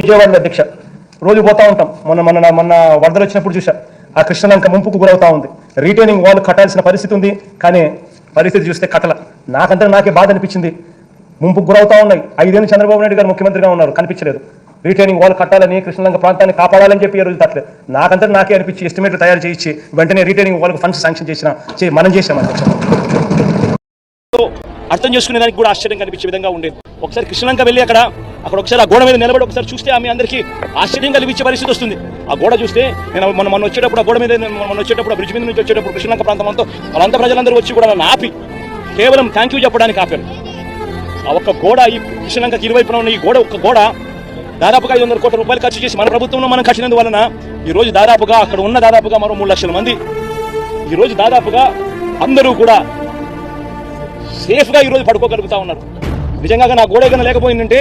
విజయవాడలో అధ్యక్ష రోజు పోతా ఉంటాం. మొన్న వరదలు వచ్చినప్పుడు చూసా ఆ కృష్ణలంక ముంపుకు గురవుతా ఉంది. రీటైనింగ్ వాల్ కట్టాల్సిన పరిస్థితి ఉంది, కానీ పరిస్థితి చూస్తే కట్టల. నాకే బాధ అనిపించింది. ముంపుకు గురవుతా ఉన్నాయి. 5 ఏళ్ళు చంద్రబాబు నాయుడు గారు ముఖ్యమంత్రిగా ఉన్నారు, కనిపించలేదు. రీటైనింగ్ వాల్ కట్టాలని, కృష్ణలంక ప్రాంతాన్ని కాపాడాలని చెప్పి ఈ రోజు తట్టలేదు. నాకే అనిపించి ఎస్టిమేట్లు తయారు చేయించి వెంటనే రీటైనింగ్ వాల్కి ఫండ్స్ శాంక్షన్ మనం చేసాం అధ్యక్ష. అర్థం చేసుకునే దానికి కూడా ఆశ్చర్యం కనిపించే విధంగా ఉండేది. ఒకసారి కృష్ణలంక వెళ్ళి అక్కడ ఒకసారి ఆ గోడ మీద నిలబడి ఒకసారి చూస్తే ఆమె అందరికీ ఆశ్చర్యం కలిగించే పరిస్థితి వస్తుంది. ఆ గోడ చూస్తే నేను మొన్న వచ్చేటప్పుడు ఆ గోడ మీద వచ్చేటప్పుడు బ్రిడ్జ్ మీద నుంచి వచ్చేటప్పుడు కృష్ణలంక ప్రాంతం అంతా వాళ్ళంతా ప్రజలందరూ వచ్చి కూడా నన్ను ఆపి కేవలం థ్యాంక్ యూ చెప్పడానికి ఆపారు. ఆ ఒక్క గోడ, ఈ కృష్ణలంకకి ఇరువైపున ఉన్న ఈ ఒక్క గోడ దాదాపుగా 500 కోట్ల రూపాయలు ఖర్చు చేసి మన ప్రభుత్వంలో మనం కట్టినందువలన ఈ రోజు దాదాపుగా అక్కడ ఉన్న దాదాపుగా మరో 3 లక్షల మంది ఈ రోజు దాదాపుగా అందరూ కూడా సేఫ్గా ఈరోజు పడుకోగలుగుతా ఉన్నారు. నిజంగా నా గోడ ఏదైనా లేకపోయిందంటే